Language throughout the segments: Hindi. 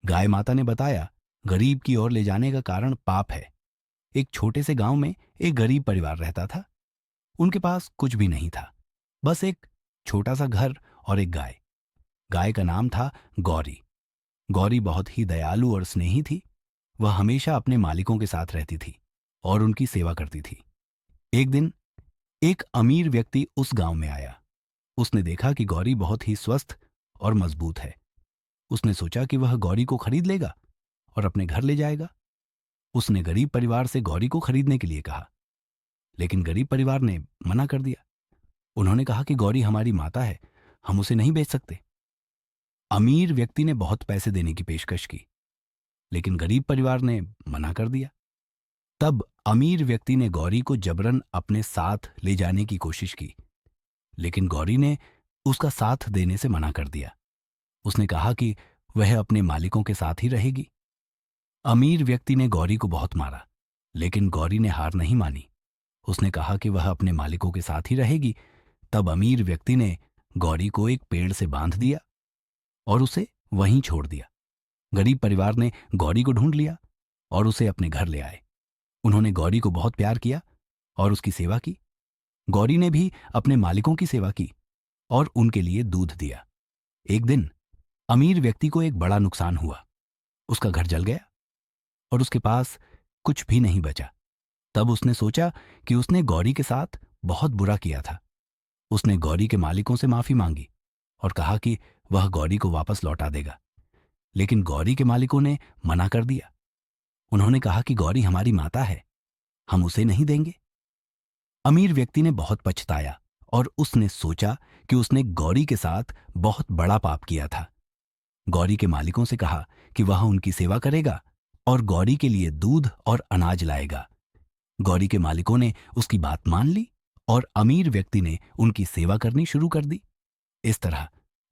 गाय माता ने बताया, गरीब की ओर ले जाने का कारण पाप है। एक छोटे से गांव में एक गरीब परिवार रहता था। उनके पास कुछ भी नहीं था, बस एक छोटा सा घर और एक गाय। गाय का नाम था गौरी। गौरी बहुत ही दयालु और स्नेही थी। वह हमेशा अपने मालिकों के साथ रहती थी और उनकी सेवा करती थी। एक दिन एक अमीर व्यक्ति उस गांव में आया। उसने देखा कि गौरी बहुत ही स्वस्थ और मजबूत है। उसने सोचा कि वह गौरी को खरीद लेगा और अपने घर ले जाएगा। उसने गरीब परिवार से गौरी को खरीदने के लिए कहा, लेकिन गरीब परिवार ने मना कर दिया। उन्होंने कहा कि गौरी हमारी माता है, हम उसे नहीं बेच सकते। अमीर व्यक्ति ने बहुत पैसे देने की पेशकश की, लेकिन गरीब परिवार ने मना कर दिया। तब अमीर व्यक्ति ने गौरी को जबरन अपने साथ ले जाने की कोशिश की, लेकिन गौरी ने उसका साथ देने से मना कर दिया। उसने कहा कि वह अपने मालिकों के साथ ही रहेगी। अमीर व्यक्ति ने गौरी को बहुत मारा, लेकिन गौरी ने हार नहीं मानी। उसने कहा कि वह अपने मालिकों के साथ ही रहेगी। तब अमीर व्यक्ति ने गौरी को एक पेड़ से बांध दिया और उसे वहीं छोड़ दिया। गरीब परिवार ने गौरी को ढूंढ लिया और उसे अपने घर ले आए। उन्होंने गौरी को बहुत प्यार किया और उसकी सेवा की। गौरी ने भी अपने मालिकों की सेवा की और उनके लिए दूध दिया। एक दिन अमीर व्यक्ति को एक बड़ा नुकसान हुआ। उसका घर जल गया और उसके पास कुछ भी नहीं बचा। तब उसने सोचा कि उसने गौरी के साथ बहुत बुरा किया था। उसने गौरी के मालिकों से माफी मांगी और कहा कि वह गौरी को वापस लौटा देगा, लेकिन गौरी के मालिकों ने मना कर दिया। उन्होंने कहा कि गौरी हमारी माता है, हम उसे नहीं देंगे। अमीर व्यक्ति ने बहुत पछताया और उसने सोचा कि उसने गौरी के साथ बहुत बड़ा पाप किया था। गौरी के मालिकों से कहा कि वह उनकी सेवा करेगा और गौरी के लिए दूध और अनाज लाएगा। गौरी के मालिकों ने उसकी बात मान ली और अमीर व्यक्ति ने उनकी सेवा करनी शुरू कर दी। इस तरह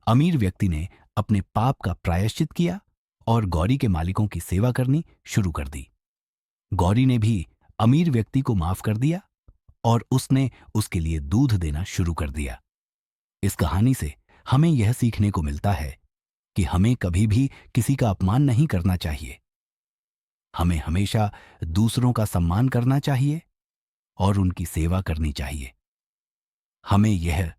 अमीर व्यक्ति ने अपने पाप का प्रायश्चित किया और गौरी के मालिकों की सेवा करनी शुरू कर दी। गौरी ने भी अमीर व्यक्ति को माफ कर दिया और उसने उसके लिए दूध देना शुरू कर दिया। इस कहानी से हमें यह सीखने को मिलता है कि हमें कभी भी किसी का अपमान नहीं करना चाहिए। हमें हमेशा दूसरों का सम्मान करना चाहिए और उनकी सेवा करनी चाहिए। हमें यह